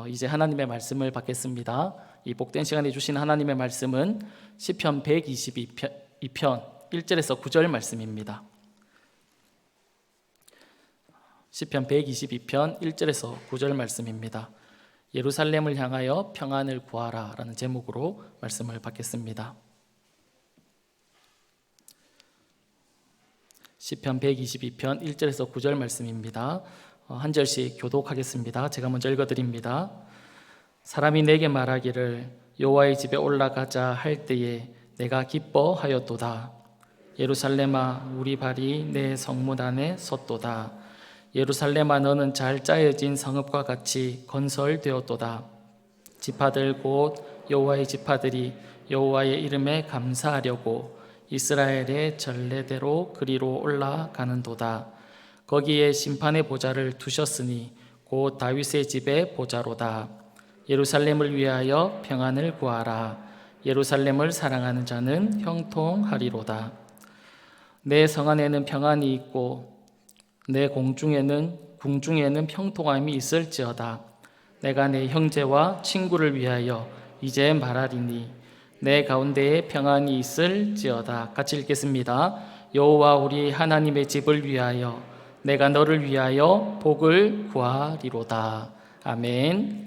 이제 하나님의 말씀을 받겠습니다. 이 복된 시간에 주신 하나님의 말씀은 시편 122편 1절에서 9절 말씀입니다. 시편 122편 1절에서 9절 말씀입니다. 예루살렘을 향하여 평안을 구하라 라는 제목으로 말씀을 받겠습니다. 시편 122편 1절에서 9절 말씀입니다. 한 절씩 교독하겠습니다. 제가 먼저 읽어드립니다. 사람이 내게 말하기를 여호와의 집에 올라가자 할 때에 내가 기뻐하였도다. 예루살렘아 우리 발이 내 성문 안에 섰도다. 예루살렘아 너는 잘 짜여진 성읍과 같이 건설되었도다. 지파들 곧 여호와의 지파들이 여호와의 이름에 감사하려고 이스라엘의 전례대로 그리로 올라가는도다. 거기에 심판의 보좌를 두셨으니 곧 다윗의 집의 보좌로다. 예루살렘을 위하여 평안을 구하라. 예루살렘을 사랑하는 자는 형통하리로다. 내 성 안에는 평안이 있고 내 궁중에는 평통함이 있을지어다. 내가 내 형제와 친구를 위하여 이제 말하리니 내 가운데에 평안이 있을지어다. 같이 읽겠습니다. 여호와 우리 하나님의 집을 위하여 내가 너를 위하여 복을 구하리로다. 아멘.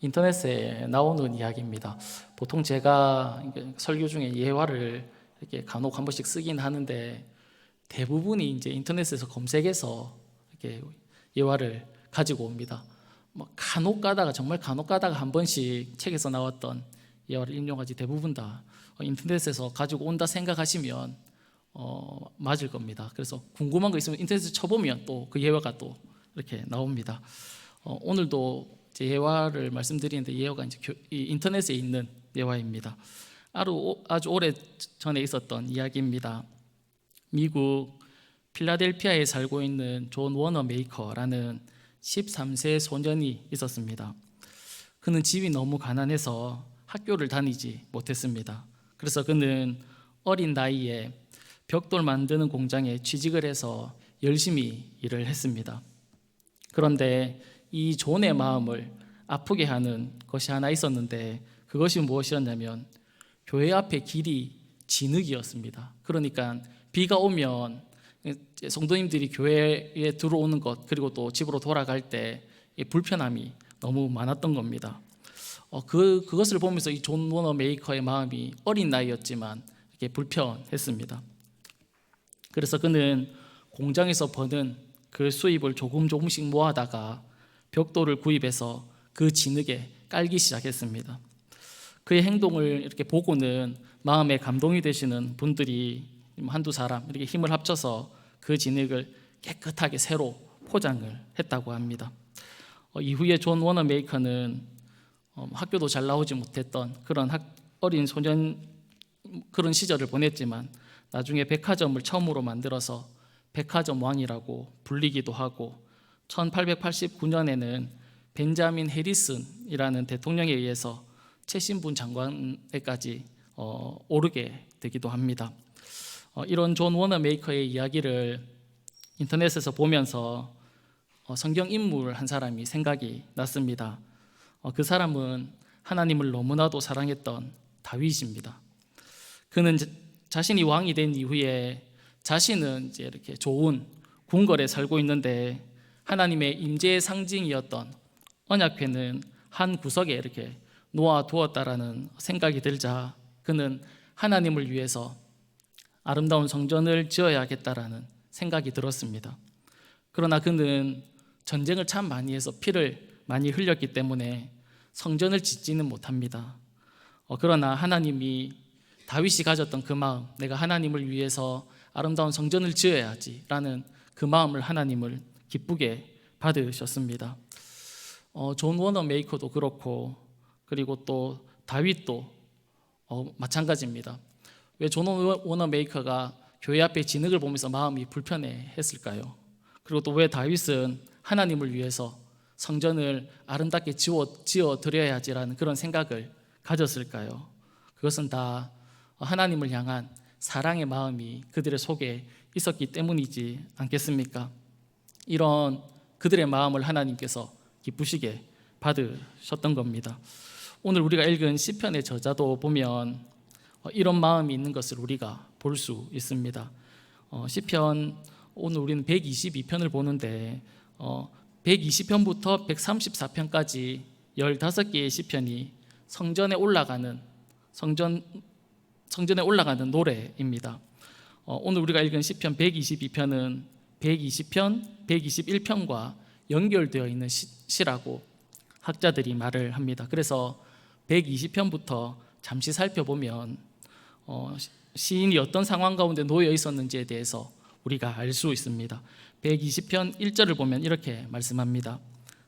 인터넷에 나오는 이야기입니다. 보통 제가 설교 중에 예화를 이렇게 간혹 한 번씩 쓰긴 하는데 대부분이 이제 인터넷에서 검색해서 이렇게 예화를 가지고 옵니다. 간혹 가다가 정말 간혹 가다가 한 번씩 책에서 나왔던 예화를 인용하지 대부분 다 인터넷에서 가지고 온다 생각하시면 맞을 겁니다. 그래서 궁금한 거 있으면 인터넷에 쳐보면 또 그 예화가 또 이렇게 나옵니다. 오늘도 제 예화를 말씀드리는데 예화가 이제 인터넷에 있는 예화입니다. 아주 오래 전에 있었던 이야기입니다. 미국 필라델피아에 살고 있는 존 워너 메이커라는 13세 소년이 있었습니다. 그는 집이 너무 가난해서 학교를 다니지 못했습니다. 그래서 그는 어린 나이에 벽돌 만드는 공장에 취직을 해서 열심히 일을 했습니다. 그런데 이 존의 마음을 아프게 하는 것이 하나 있었는데 그것이 무엇이었냐면 교회 앞에 길이 진흙이었습니다. 그러니까 비가 오면 성도님들이 교회에 들어오는 것 그리고 또 집으로 돌아갈 때 불편함이 너무 많았던 겁니다. 그것을 보면서 이 존 워너 메이커의 마음이 어린 나이였지만 이렇게 불편했습니다. 그래서 그는 공장에서 버는 그 수입을 조금씩 모아다가 벽돌을 구입해서 그 진흙에 깔기 시작했습니다. 그의 행동을 이렇게 보고는 마음에 감동이 되시는 분들이 한두 사람 이렇게 힘을 합쳐서 그 진흙을 깨끗하게 새로 포장을 했다고 합니다. 이후에 존 워너 메이커는 학교도 잘 나오지 못했던 그런 어린 소년 그런 시절을 보냈지만 나중에 백화점을 처음으로 만들어서 백화점 왕이라고 불리기도 하고 1889년에는 벤자민 해리슨이라는 대통령에 의해서 최신분 장관에까지 오르게 되기도 합니다. 이런 존 워너 메이커의 이야기를 인터넷에서 보면서 성경 인물 한 사람이 생각이 났습니다. 그 사람은 하나님을 너무나도 사랑했던 다윗입니다. 그는 자신이 왕이 된 이후에 자신은 이제 이렇게 좋은 궁궐에 살고 있는데 하나님의 임재의 상징이었던 언약궤는 한 구석에 이렇게 놓아두었다라는 생각이 들자 그는 하나님을 위해서 아름다운 성전을 지어야겠다라는 생각이 들었습니다. 그러나 그는 전쟁을 참 많이 해서 피를 많이 흘렸기 때문에 성전을 짓지는 못합니다. 그러나 하나님이 다윗이 가졌던 그 마음, 내가 하나님을 위해서 아름다운 성전을 지어야지라는 그 마음을 하나님을 기쁘게 받으셨습니다. 존 워너 메이커도 그렇고 그리고 또 다윗도 마찬가지입니다. 왜 존 워너 메이커가 교회 앞에 진흙을 보면서 마음이 불편해했을까요? 그리고 또 왜 다윗은 하나님을 위해서 성전을 아름답게 지어 드려야지라는 그런 생각을 가졌을까요? 그것은 다 하나님을 향한 사랑의 마음이 그들의 속에 있었기 때문이지 않겠습니까? 이런 그들의 마음을 하나님께서 기쁘시게 받으셨던 겁니다. 오늘 우리가 읽은 시편의 저자도 보면 이런 마음이 있는 것을 우리가 볼 수 있습니다. 시편, 오늘 우리는 122편을 보는데 120편부터 134편까지 15개의 시편이 성전에 올라가는 노래입니다. 오늘 우리가 읽은 시편 122편은 120편, 121편과 연결되어 있는 시라고 학자들이 말을 합니다. 그래서 120편부터 잠시 살펴보면 시인이 어떤 상황 가운데 놓여 있었는지에 대해서 우리가 알 수 있습니다. 120편 1절을 보면 이렇게 말씀합니다.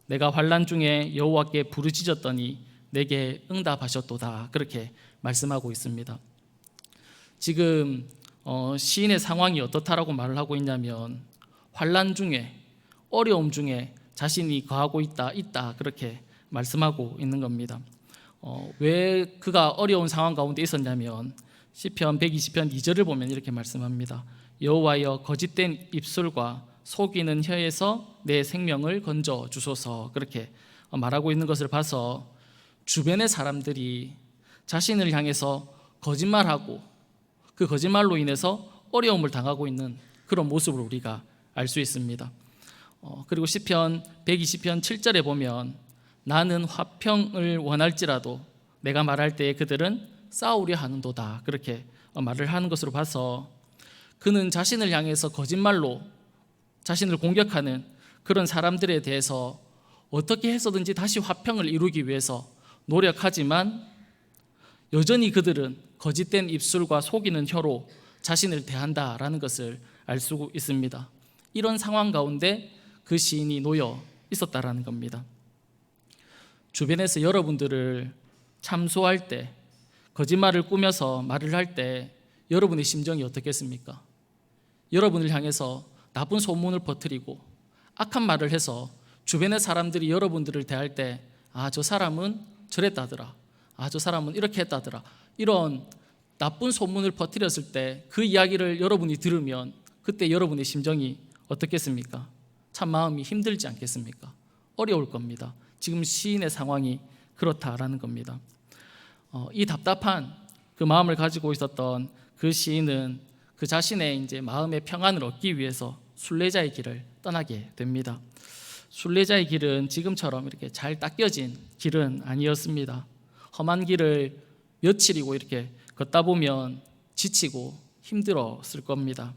내가 환난 중에 여호와께 부르짖었더니 내게 응답하셨도다. 그렇게 말씀하고 있습니다. 지금 시인의 상황이 어떻다라고 말을 하고 있냐면 환난 중에, 어려움 중에 자신이 거하고 있다 그렇게 말씀하고 있는 겁니다. 왜 그가 어려운 상황 가운데 있었냐면 시편 120편 2절을 보면 이렇게 말씀합니다. 여호와여 거짓된 입술과 속이는 혀에서 내 생명을 건져 주소서. 그렇게 말하고 있는 것을 봐서 주변의 사람들이 자신을 향해서 거짓말하고 그 거짓말로 인해서 어려움을 당하고 있는 그런 모습을 우리가 알 수 있습니다. 그리고 시편 120편 7절에 보면 나는 화평을 원할지라도 내가 말할 때에 그들은 싸우려 하는도다. 그렇게 말을 하는 것으로 봐서 그는 자신을 향해서 거짓말로 자신을 공격하는 그런 사람들에 대해서 어떻게 해서든지 다시 화평을 이루기 위해서 노력하지만 여전히 그들은 거짓된 입술과 속이는 혀로 자신을 대한다라는 것을 알 수 있습니다. 이런 상황 가운데 그 시인이 놓여 있었다라는 겁니다. 주변에서 여러분들을 참소할 때, 거짓말을 꾸며서 말을 할 때 여러분의 심정이 어떻겠습니까? 여러분을 향해서 나쁜 소문을 퍼뜨리고 악한 말을 해서 주변의 사람들이 여러분들을 대할 때 저 사람은 저랬다더라, 저 사람은 이렇게 했다더라, 이런 나쁜 소문을 퍼뜨렸을 때 그 이야기를 여러분이 들으면 그때 여러분의 심정이 어떻겠습니까? 참 마음이 힘들지 않겠습니까? 어려울 겁니다. 지금 시인의 상황이 그렇다라는 겁니다. 이 답답한 그 마음을 가지고 있었던 그 시인은 그 자신의 이제 마음의 평안을 얻기 위해서 순례자의 길을 떠나게 됩니다. 순례자의 길은 지금처럼 이렇게 잘 닦여진 길은 아니었습니다. 험한 길을 며칠이고 이렇게 걷다 보면 지치고 힘들었을 겁니다.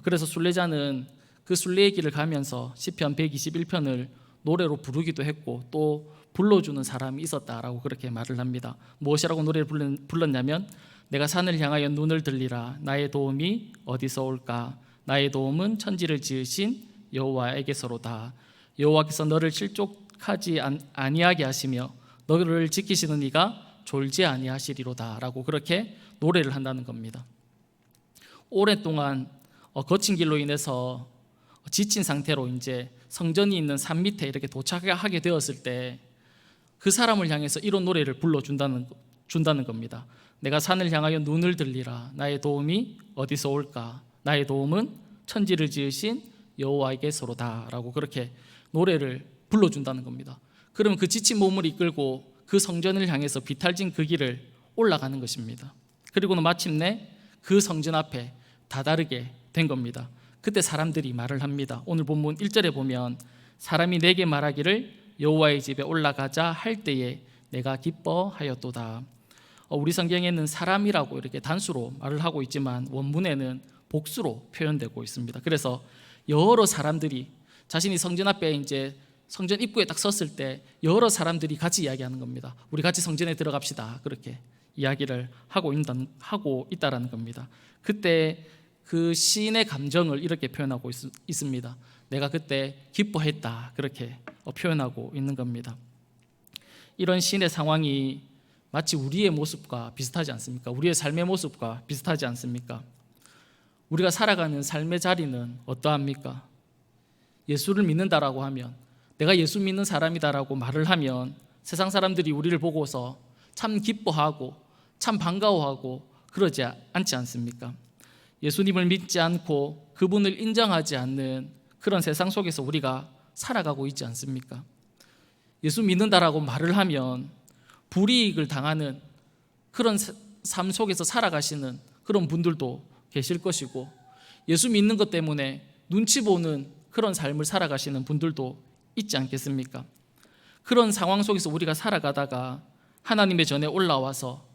그래서 순례자는 그 순례의 길을 가면서 시편 121편을 노래로 부르기도 했고 또 불러주는 사람이 있었다라고 그렇게 말을 합니다. 무엇이라고 노래를 불렀냐면 내가 산을 향하여 눈을 들리라 나의 도움이 어디서 올까 나의 도움은 천지를 지으신 여호와에게서로다. 여호와께서 너를 실족하지 아니하게 하시며 너를 지키시는 이가 졸지 아니하시리로다 라고 그렇게 노래를 한다는 겁니다. 오랫동안 거친 길로 인해서 지친 상태로 이제 성전이 있는 산 밑에 이렇게 도착하게 되었을 때 그 사람을 향해서 이런 노래를 불러준다는 겁니다. 내가 산을 향하여 눈을 들리라 나의 도움이 어디서 올까 나의 도움은 천지를 지으신 여호와에게서로다 라고 그렇게 노래를 불러준다는 겁니다. 그러면 그 지친 몸을 이끌고 그 성전을 향해서 비탈진 그 길을 올라가는 것입니다. 그리고는 마침내 그 성전 앞에 다다르게 된 겁니다. 그때 사람들이 말을 합니다. 오늘 본문 1절에 보면 사람이 내게 말하기를 여호와의 집에 올라가자 할 때에 내가 기뻐하였도다. 우리 성경에는 사람이라고 이렇게 단수로 말을 하고 있지만 원문에는 복수로 표현되고 있습니다. 그래서 여러 사람들이 자신이 성전 앞에 이제 성전 입구에 딱 섰을 때 여러 사람들이 같이 이야기하는 겁니다. 우리 같이 성전에 들어갑시다. 그렇게 이야기를 하고 있다라는 겁니다. 그때 그 시인의 감정을 이렇게 표현하고 있습니다. 내가 그때 기뻐했다. 그렇게 표현하고 있는 겁니다. 이런 시인의 상황이 마치 우리의 모습과 비슷하지 않습니까? 우리의 삶의 모습과 비슷하지 않습니까? 우리가 살아가는 삶의 자리는 어떠합니까? 예수를 믿는다라고 하면, 내가 예수 믿는 사람이다라고 말을 하면 세상 사람들이 우리를 보고서 참 기뻐하고 참 반가워하고 그러지 않지 않습니까? 예수님을 믿지 않고 그분을 인정하지 않는 그런 세상 속에서 우리가 살아가고 있지 않습니까? 예수 믿는다라고 말을 하면 불이익을 당하는 그런 삶 속에서 살아가시는 그런 분들도 계실 것이고, 예수 믿는 것 때문에 눈치 보는 그런 삶을 살아가시는 분들도 있지 않겠습니까? 그런 상황 속에서 우리가 살아가다가 하나님의 전에 올라와서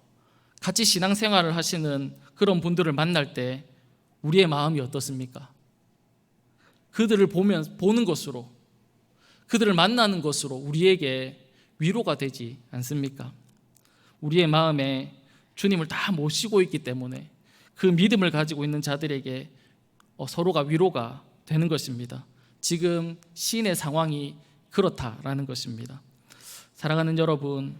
같이 신앙생활을 하시는 그런 분들을 만날 때 우리의 마음이 어떻습니까? 그들을 보는 것으로, 그들을 만나는 것으로 우리에게 위로가 되지 않습니까? 우리의 마음에 주님을 다 모시고 있기 때문에 그 믿음을 가지고 있는 자들에게 서로가 위로가 되는 것입니다. 지금 시인의 상황이 그렇다라는 것입니다. 사랑하는 여러분,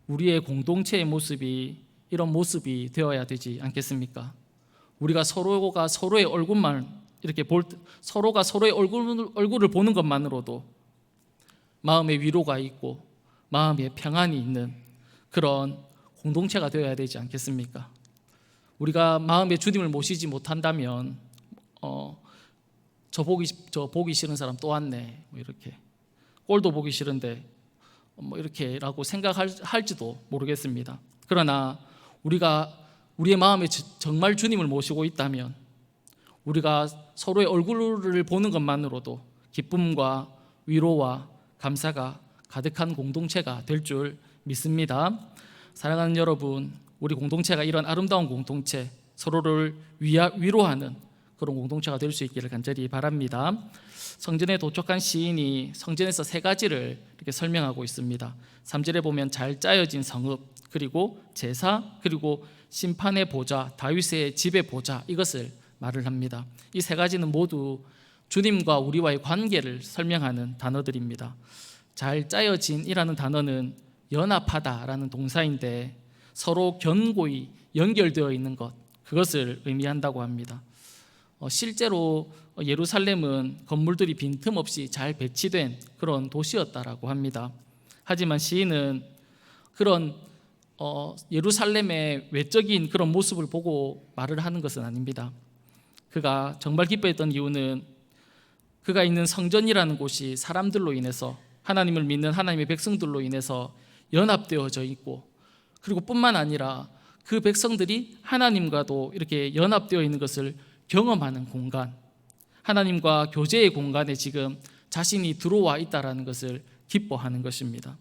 우리의 공동체의 모습이 이런 모습이 되어야 되지 않겠습니까? 우리가 서로가 서로의 얼굴만 이렇게 서로가 서로의 얼굴을 보는 것만으로도 마음의 위로가 있고 마음의 평안이 있는 그런 공동체가 되어야 되지 않겠습니까? 우리가 마음에 주님을 모시지 못한다면 저 보기 싫은 사람 또 왔네, 뭐 이렇게 꼴도 보기 싫은데 뭐 이렇게라고 생각할지도 모르겠습니다. 그러나 우리가 우리의 마음에 정말 주님을 모시고 있다면 우리가 서로의 얼굴을 보는 것만으로도 기쁨과 위로와 감사가 가득한 공동체가 될 줄 믿습니다. 사랑하는 여러분, 우리 공동체가 이런 아름다운 공동체, 서로를 위로하는 그런 공동체가 될 수 있기를 간절히 바랍니다. 성전에 도착한 시인이 성전에서 세 가지를 이렇게 설명하고 있습니다. 3절에 보면 잘 짜여진 성읍, 그리고 제사, 그리고 심판의 보좌, 다윗의 집의 보좌, 이것을 말을 합니다. 이 세 가지는 모두 주님과 우리와의 관계를 설명하는 단어들입니다. 잘 짜여진이라는 단어는 연합하다라는 동사인데 서로 견고히 연결되어 있는 것, 그것을 의미한다고 합니다. 실제로 예루살렘은 건물들이 빈틈없이 잘 배치된 그런 도시였다라고 합니다. 하지만 시인은 그런 예루살렘의 외적인 그런 모습을 보고 말을 하는 것은 아닙니다. 그가 정말 기뻐했던 이유는 그가 있는 성전이라는 곳이 사람들로 인해서, 하나님을 믿는 하나님의 백성들로 인해서 연합되어져 있고, 그리고 뿐만 아니라 그 백성들이 하나님과도 이렇게 연합되어 있는 것을 경험하는 공간, 하나님과 교제의 공간에 지금 자신이 들어와 있다는 것을 기뻐하는 것입니다.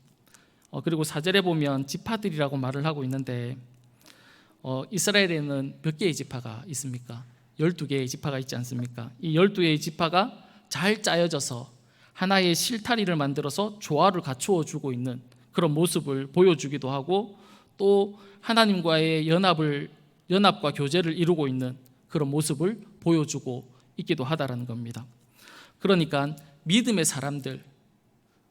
그리고 4절에 보면 지파들이라고 말을 하고 있는데 이스라엘에는 몇 개의 지파가 있습니까? 12개의 지파가 있지 않습니까? 이 12개의 지파가 잘 짜여져서 하나의 실타리를 만들어서 조화를 갖추어 주고 있는 그런 모습을 보여주기도 하고, 또 하나님과의 연합과 교제를 이루고 있는 그런 모습을 보여주고 있기도 하다라는 겁니다. 그러니까 믿음의 사람들,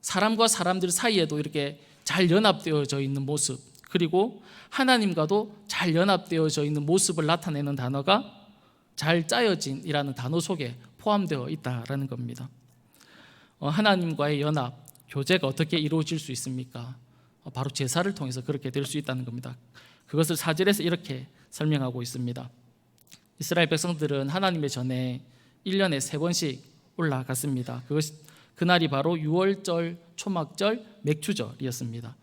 사람과 사람들 사이에도 이렇게 잘 연합되어져 있는 모습, 그리고 하나님과도 잘 연합되어져 있는 모습을 나타내는 단어가 잘 짜여진이라는 단어 속에 포함되어 있다라는 겁니다. 하나님과의 연합, 교제가 어떻게 이루어질 수 있습니까? 바로 제사를 통해서 그렇게 될 수 있다는 겁니다. 그것을 4절에서 이렇게 설명하고 있습니다. 이스라엘 백성들은 하나님의 전에 1년에 3번씩 올라갔습니다. 그날이 바로 유월절, 초막절, 맥추절이었습니다.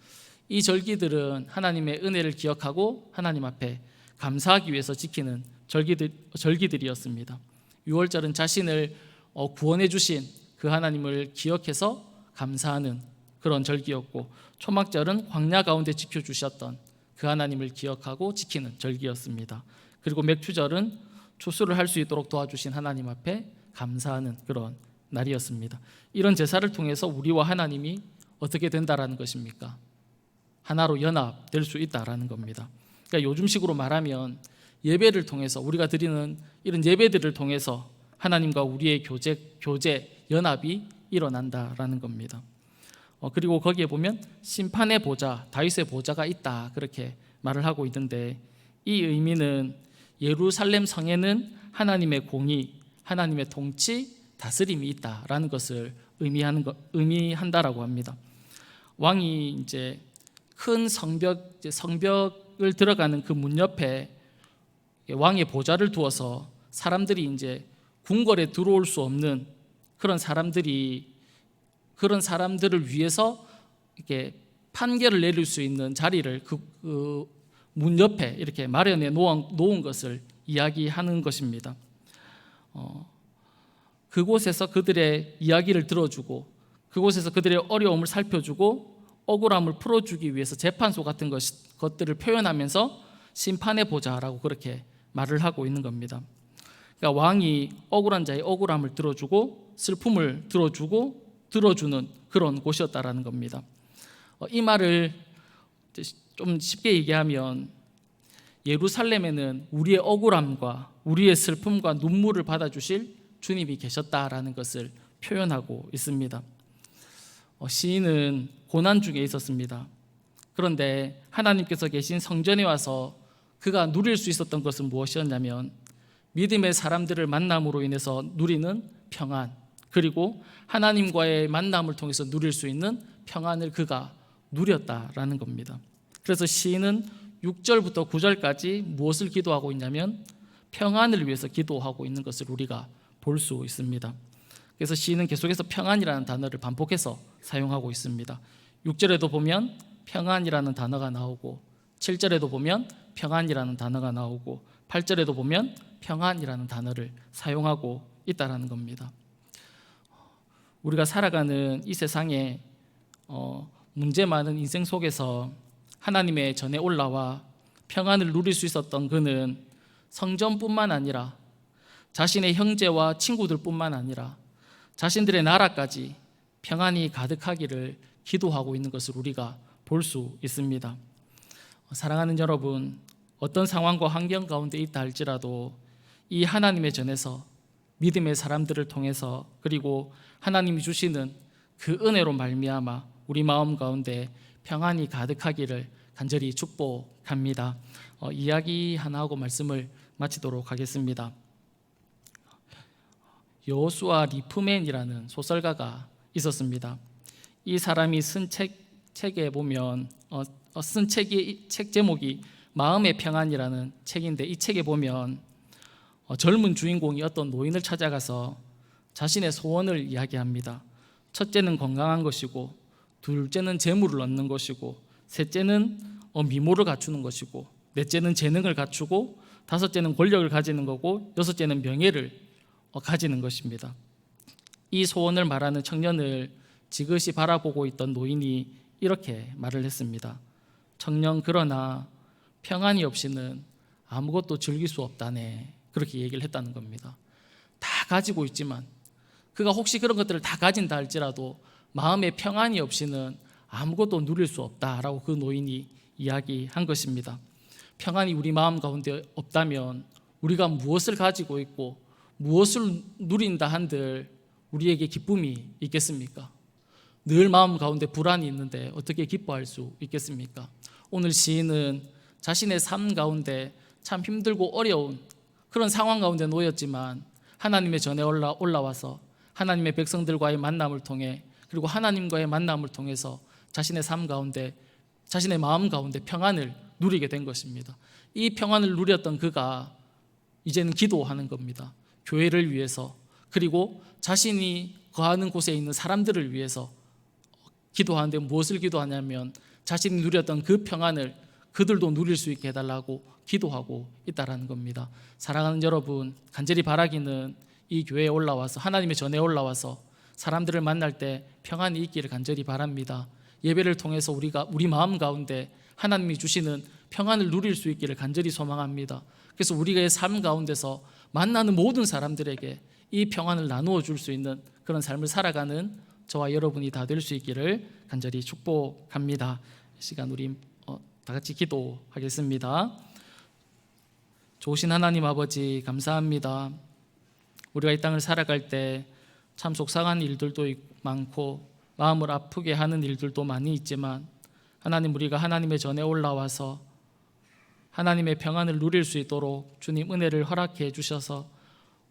이 절기들은 하나님의 은혜를 기억하고 하나님 앞에 감사하기 위해서 지키는 절기들이었습니다. 유월절은 자신을 구원해 주신 그 하나님을 기억해서 감사하는 그런 절기였고, 초막절은 광야 가운데 지켜주셨던 그 하나님을 기억하고 지키는 절기였습니다. 그리고 맥추절은 추수를 할 수 있도록 도와주신 하나님 앞에 감사하는 그런 날이었습니다. 이런 제사를 통해서 우리와 하나님이 어떻게 된다라는 것입니까? 하나로 연합될 수 있다라는 겁니다. 그러니까 요즘식으로 말하면 예배를 통해서, 우리가 드리는 이런 예배들을 통해서 하나님과 우리의 교제, 연합이 일어난다라는 겁니다. 그리고 거기에 보면 심판의 보좌, 다윗의 보좌가 있다, 그렇게 말을 하고 있는데, 이 의미는 예루살렘 성에는 하나님의 공의, 하나님의 통치, 다스림이 있다라는 것을 의미한다라고 합니다. 왕이 이제 큰 성벽을 들어가는 그 문 옆에 왕의 보좌를 두어서 사람들이 이제 궁궐에 들어올 수 없는 그런 사람들이 그런 사람들을 위해서 이렇게 판결을 내릴 수 있는 자리를 그 문 옆에 이렇게 마련해 놓은 것을 이야기하는 것입니다. 그곳에서 그들의 이야기를 들어주고 그곳에서 그들의 어려움을 살펴주고 억울함을 풀어주기 위해서 재판소 같은 것들을 표현하면서 심판해 보자라고 그렇게 말을 하고 있는 겁니다. 그러니까 왕이 억울한 자의 억울함을 들어주고 슬픔을 들어주는 그런 곳이었다라는 겁니다. 이 말을 좀 쉽게 얘기하면 예루살렘에는 우리의 억울함과 우리의 슬픔과 눈물을 받아주실 주님이 계셨다라는 것을 표현하고 있습니다. 시인은 고난 중에 있었습니다. 그런데 하나님께서 계신 성전에 와서 그가 누릴 수 있었던 것은 무엇이었냐면 믿음의 사람들을 만남으로 인해서 누리는 평안, 그리고 하나님과의 만남을 통해서 누릴 수 있는 평안을 그가 누렸다라는 겁니다. 그래서 시인은 6절부터 9절까지 무엇을 기도하고 있냐면 평안을 위해서 기도하고 있는 것을 우리가 볼 수 있습니다. 그래서 시인은 계속해서 평안이라는 단어를 반복해서 사용하고 있습니다. 6절에도 보면 평안이라는 단어가 나오고 7절에도 보면 평안이라는 단어가 나오고 8절에도 보면 평안이라는 단어를 사용하고 있다는 겁니다. 우리가 살아가는 이 세상에 문제 많은 인생 속에서 하나님의 전에 올라와 평안을 누릴 수 있었던 그는 성전뿐만 아니라 자신의 형제와 친구들뿐만 아니라 자신들의 나라까지 평안이 가득하기를 기도하고 있는 것을 우리가 볼 수 있습니다. 사랑하는 여러분, 어떤 상황과 환경 가운데 있다 할지라도 이 하나님의 전에서 믿음의 사람들을 통해서 그리고 하나님이 주시는 그 은혜로 말미암아 우리 마음 가운데 평안이 가득하기를 간절히 축복합니다. 이야기 하나 하고 말씀을 마치도록 하겠습니다. 여호수아 리프맨이라는 소설가가 있었습니다. 이 사람이 쓴 책에 보면 쓴 책 제목이 마음의 평안이라는 책인데 이 책에 보면 젊은 주인공이 어떤 노인을 찾아가서 자신의 소원을 이야기합니다. 첫째는 건강한 것이고 둘째는 재물을 얻는 것이고 셋째는 미모를 갖추는 것이고 넷째는 재능을 갖추고 다섯째는 권력을 가지는 거고 여섯째는 명예를 가지는 것입니다. 이 소원을 말하는 청년을 지그시 바라보고 있던 노인이 이렇게 말을 했습니다. 청년, 그러나 평안이 없이는 아무것도 즐길 수 없다네. 그렇게 얘기를 했다는 겁니다. 다 가지고 있지만 그가 혹시 그런 것들을 다 가진다 할지라도 마음의 평안이 없이는 아무것도 누릴 수 없다라고 그 노인이 이야기한 것입니다. 평안이 우리 마음 가운데 없다면 우리가 무엇을 가지고 있고 무엇을 누린다 한들 우리에게 기쁨이 있겠습니까? 늘 마음 가운데 불안이 있는데 어떻게 기뻐할 수 있겠습니까? 오늘 시인은 자신의 삶 가운데 참 힘들고 어려운 그런 상황 가운데 놓였지만 하나님의 전에 올라와서 하나님의 백성들과의 만남을 통해 그리고 하나님과의 만남을 통해서 자신의 삶 가운데 자신의 마음 가운데 평안을 누리게 된 것입니다. 이 평안을 누렸던 그가 이제는 기도하는 겁니다. 교회를 위해서 그리고 자신이 거하는 곳에 있는 사람들을 위해서 기도하는데 무엇을 기도하냐면 자신이 누렸던 그 평안을 그들도 누릴 수 있게 해달라고 기도하고 있다는 겁니다. 사랑하는 여러분, 간절히 바라기는 이 교회에 올라와서 하나님의 전에 올라와서 사람들을 만날 때 평안이 있기를 간절히 바랍니다. 예배를 통해서 우리 마음 가운데 하나님이 주시는 평안을 누릴 수 있기를 간절히 소망합니다. 그래서 우리의 삶 가운데서 만나는 모든 사람들에게 이 평안을 나누어 줄 수 있는 그런 삶을 살아가는 저와 여러분이 다 될 수 있기를 간절히 축복합니다. 이 시간 우리 다 같이 기도하겠습니다. 좋으신 하나님 아버지, 감사합니다. 우리가 이 땅을 살아갈 때 참 속상한 일들도 많고 마음을 아프게 하는 일들도 많이 있지만 하나님, 우리가 하나님의 전에 올라와서 하나님의 평안을 누릴 수 있도록 주님 은혜를 허락해 주셔서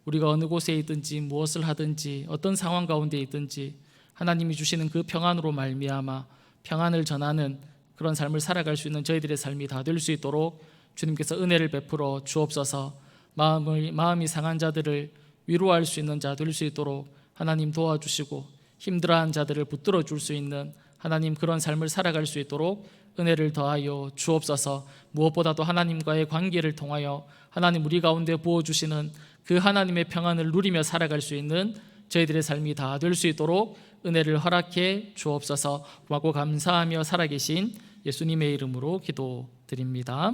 우리가 어느 곳에 있든지 무엇을 하든지 어떤 상황 가운데 있든지 하나님이 주시는 그 평안으로 말미암아 평안을 전하는 그런 삶을 살아갈 수 있는 저희들의 삶이 다 될 수 있도록 주님께서 은혜를 베풀어 주옵소서. 마음이 상한 자들을 위로할 수 있는 자 될 수 있도록 하나님 도와주시고 힘들어한 자들을 붙들어 줄 수 있는 하나님 그런 삶을 살아갈 수 있도록 은혜를 더하여 주옵소서. 무엇보다도 하나님과의 관계를 통하여 하나님 우리 가운데 부어주시는 그 하나님의 평안을 누리며 살아갈 수 있는 저희들의 삶이 다 될 수 있도록 은혜를 허락해 주옵소서. 고맙고 감사하며 살아계신 예수님의 이름으로 기도드립니다.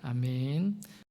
아멘.